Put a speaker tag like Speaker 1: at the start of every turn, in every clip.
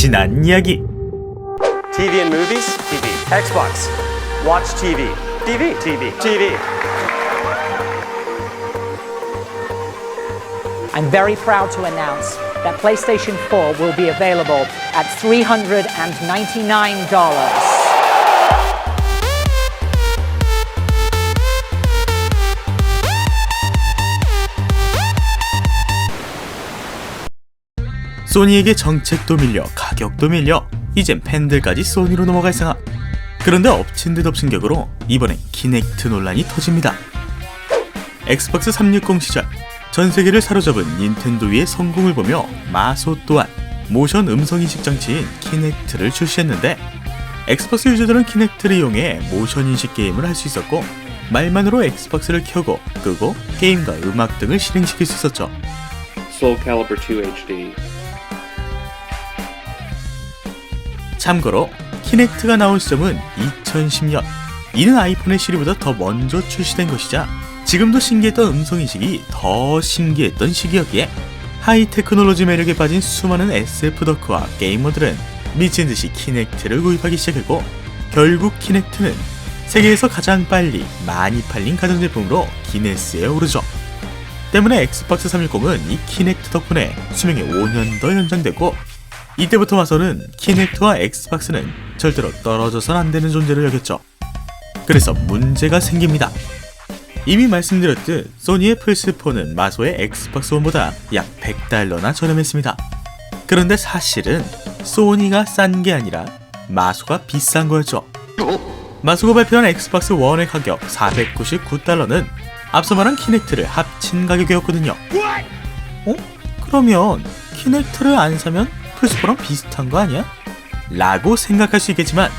Speaker 1: 지난 이야기.
Speaker 2: TV and movies? TV. Xbox. Watch TV. TV. TV. TV.
Speaker 3: I'm very proud to announce that PlayStation 4 will be available at $399.
Speaker 1: 소니에게 정책도 밀려 가격도 밀려 이젠 팬들까지 소니로 넘어갈 상황. 그런데 엎친 데 덮친 격으로 이번엔 키넥트 논란이 터집니다. 엑스박스 360 시절 전 세계를 사로잡은 닌텐도의 성공을 보며 마소 또한 모션 음성인식 장치인 키넥트를 출시했는데, 엑스박스 유저들은 키넥트를 이용해 모션인식 게임을 할 수 있었고, 말만으로 엑스박스를 켜고 끄고 게임과 음악 등을 실행시킬 수 있었죠.
Speaker 4: Soul Calibur 2 HD.
Speaker 1: 참고로 키넥트가 나온 시점은 2010년. 이는 아이폰의 시리보다 더 먼저 출시된 것이자 지금도 신기했던 음성인식이 더 신기했던 시기였기에 하이 테크놀로지 매력에 빠진 수많은 SF 덕후와 게이머들은 미친듯이 키넥트를 구입하기 시작했고, 결국 키넥트는 세계에서 가장 빨리 많이 팔린 가전제품으로 기네스에 오르죠. 때문에 엑스박스 360은 이 키넥트 덕분에 수명이 5년 더 연장됐고, 이때부터 와서는 키넥트와 엑스박스는 절대로 떨어져선 안 되는 존재를 여겼죠. 그래서 문제가 생깁니다. 이미 말씀드렸듯 소니의 플스4는 마소의 엑스박스 1보다 약 $100나 저렴했습니다. 그런데 사실은 소니가 싼 게 아니라 마소가 비싼 거였죠. 마소가 발표한 엑스박스 1의 가격 $499는 앞서 말한 키넥트를 합친 가격이었거든요. 그러면 키넥트를 안 사면 플스4랑 비슷한 거 아니야? 라고 생각할 수 있겠지만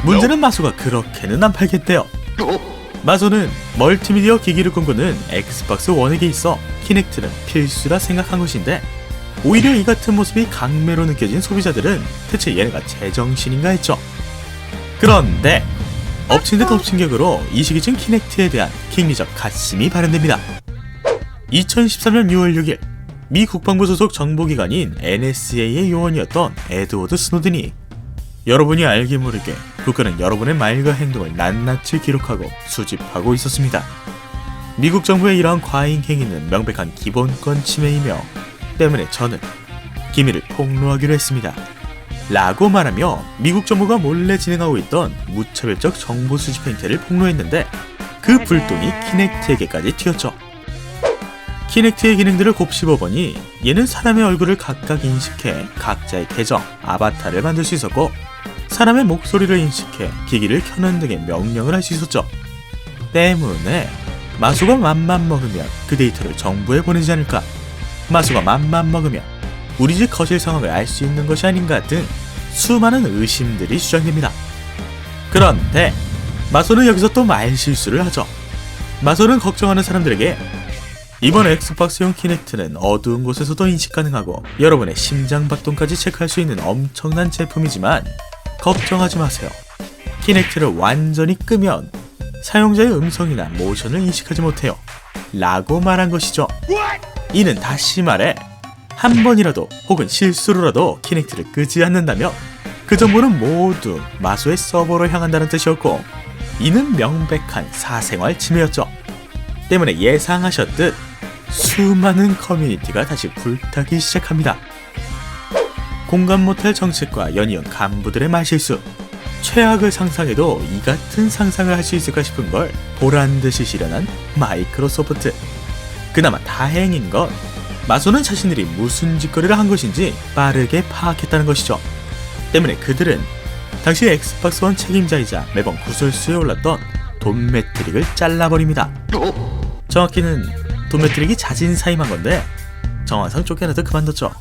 Speaker 1: 문제는 마소가 그렇게는 안 팔겠대요. 마소는 멀티미디어 기기를 꿈꾸는 엑스박스 1에게 있어 키넥트는 필수라 생각한 것인데, 오히려 이 같은 모습이 강매로 느껴진 소비자들은 대체 얘네가 제정신인가 했죠. 그런데 엎친 데 덮친 격으로 이 시기쯤 키넥트에 대한 킹리적 가심이 발현됩니다. 2013년 6월 6일 미 국방부 소속 정보기관인 NSA의 요원이었던 에드워드 스노든이 여러분이 알게 모르게 국가는 여러분의 말과 행동을 낱낱이 기록하고 수집하고 있었습니다. 미국 정부의 이러한 과잉 행위는 명백한 기본권 침해이며 때문에 저는 기밀을 폭로하기로 했습니다. 라고 말하며 미국 정부가 몰래 진행하고 있던 무차별적 정보 수집 행태를 폭로했는데, 그 불똥이 키넥트에게까지 튀었죠. 키넥트의 기능들을 곱씹어보니 얘는 사람의 얼굴을 각각 인식해 각자의 계정, 아바타를 만들 수 있었고, 사람의 목소리를 인식해 기기를 켜는 등의 명령을 할 수 있었죠. 때문에 마소가 맘만 먹으면 그 데이터를 정부에 보내지 않을까, 마소가 맘만 먹으면 우리 집 거실 상황을 알 수 있는 것이 아닌가 등 수많은 의심들이 주장됩니다. 그런데 마소는 여기서 또 말실수를 하죠. 마소는 걱정하는 사람들에게 이번 엑스박스용 키넥트는 어두운 곳에서도 인식 가능하고 여러분의 심장 박동까지 체크할 수 있는 엄청난 제품이지만 걱정하지 마세요. 키넥트를 완전히 끄면 사용자의 음성이나 모션을 인식하지 못해요. 라고 말한 것이죠. 이는 다시 말해 한 번이라도 혹은 실수로라도 키넥트를 끄지 않는다면 그 정보는 모두 마소의 서버로 향한다는 뜻이었고, 이는 명백한 사생활 침해였죠. 때문에 예상하셨듯 수많은 커뮤니티가 다시 불타기 시작합니다. 공감 못할 정책과 연이은 간부들의 말실수, 최악을 상상해도 이 같은 상상을 할 수 있을까 싶은 걸 보란듯이 실현한 마이크로소프트. 그나마 다행인 건 마소는 자신들이 무슨 짓거리를 한 것인지 빠르게 파악했다는 것이죠. 때문에 그들은 당시 엑스박스 1 책임자이자 매번 구설수에 올랐던 돈 매트릭을 잘라버립니다. 정확히는 돈 매트릭이 자진사임한 건데 정황상 쫓겨나도 그만뒀죠.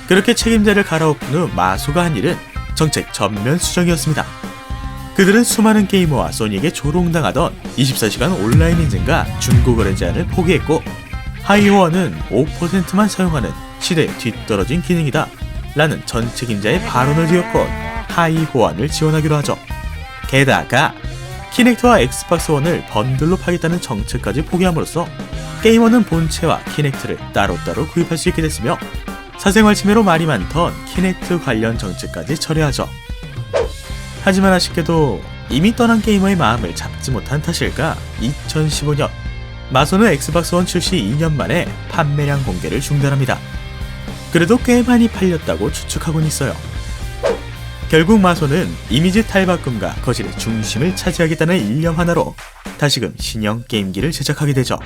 Speaker 1: 그렇게 책임자를 갈아엎은 후 마소가 한 일은 정책 전면 수정이었습니다. 그들은 수많은 게이머와 소니에게 조롱당하던 24시간 온라인 인증과 중고거래 제한을 포기했고, 하이호어는 5%만 사용하는 시대에 뒤떨어진 기능이다 라는 전 책임자의 발언을 뒤엎고 하이호환을 지원하기로 하죠. 게다가 키넥트와 엑스박스 1을 번들로 파겠다는 정책까지 포기함으로써 게이머는 본체와 키넥트를 따로따로 구입할 수 있게 됐으며, 사생활 침해로 말이 많던 키넥트 관련 정책까지 철회하죠. 하지만 아쉽게도 이미 떠난 게이머의 마음을 잡지 못한 탓일까 2015년 마소는 엑스박스 원 출시 2년 만에 판매량 공개를 중단합니다. 그래도 꽤 많이 팔렸다고 추측하곤 있어요. 결국 마소는 이미지 탈바꿈과 거실의 중심을 차지하겠다는 일념 하나로 다시금 신형 게임기를 제작하게 되죠.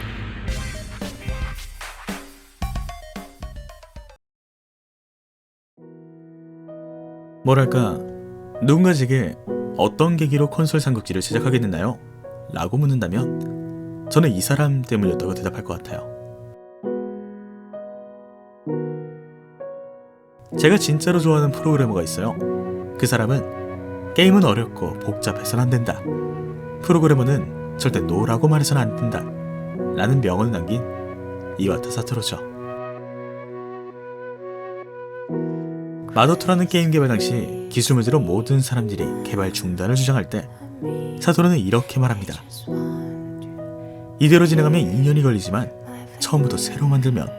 Speaker 1: 뭐랄까, 누군가 제게 어떤 계기로 콘솔 삼국지를 제작하게 됐나요? 라고 묻는다면 저는 이 사람 때문이었다고 대답할 것 같아요. 제가 진짜로 좋아하는 프로그래머가 있어요. 그 사람은 게임은 어렵고 복잡해서는 안 된다. 프로그래머는 절대 노라고 말해서는 안 된다. 라는 명언을 남긴 이와타 사토루죠. 마도토라는 게임 개발 당시 기술 문제로 모든 사람들이 개발 중단을 주장할 때 사토루는 이렇게 말합니다. 이대로 진행하면 2년이 걸리지만 처음부터 새로 만들면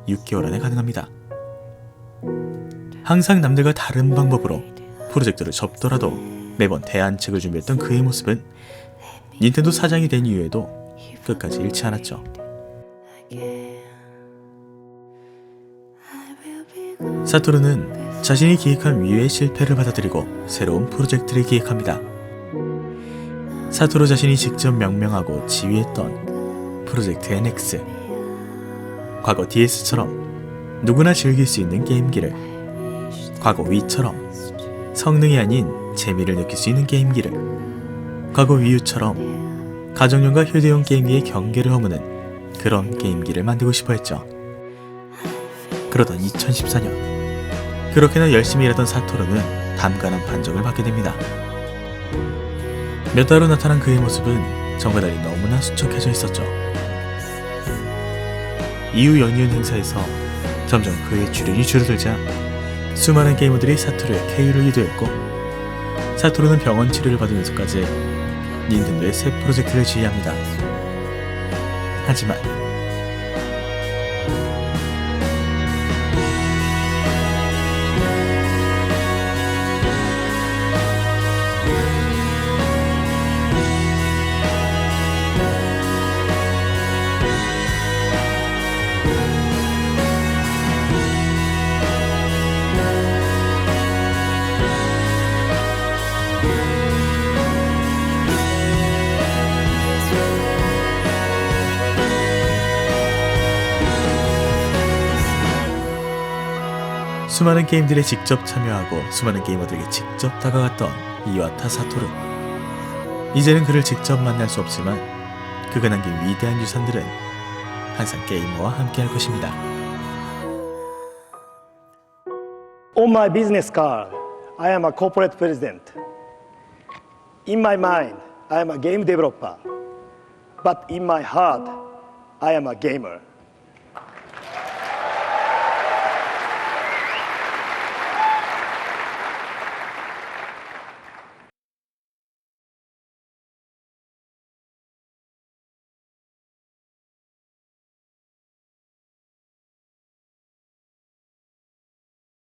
Speaker 1: 6개월 안에 가능합니다. 항상 남들과 다른 방법으로 프로젝트를 접더라도 매번 대안책을 준비했던 그의 모습은 닌텐도 사장이 된 이후에도 끝까지 잃지 않았죠. 사토루는 자신이 기획한 위의 실패를 받아들이고 새로운 프로젝트를 기획합니다. 사토루 자신이 직접 명명하고 지휘했던 프로젝트 NX. 과거 DS처럼 누구나 즐길 수 있는 게임기를, 과거 위처럼 성능이 아닌 재미를 느낄 수 있는 게임기를, 과거 위유처럼 가정용과 휴대용 게임기의 경계를 허무는 그런 게임기를 만들고 싶어 했죠. 그러던 2014년 그렇게나 열심히 일하던 사토루는 담가난 반정을 받게 됩니다. 몇 달 후 나타난 그의 모습은 전과 달리 너무나 수척해져 있었죠. 이후 연이은 행사에서 점점 그의 출연이 줄어들자 수많은 게이머들이 사토루의 쾌유를 유도했고 사토루는 병원 치료를 받으면서까지 닌텐도의 새 프로젝트를 지휘합니다. 하지만 수많은 게임들에 직접 참여하고 수많은 게이머들에게 직접 다가갔던 이와타 사토루. 이제는 그를 직접 만날 수 없지만 그가 남긴 위대한 유산들은 항상 게이머와 함께할 것입니다.
Speaker 5: On my business card, I am a corporate president. In my mind, I am a game developer. But in my heart, I am a gamer.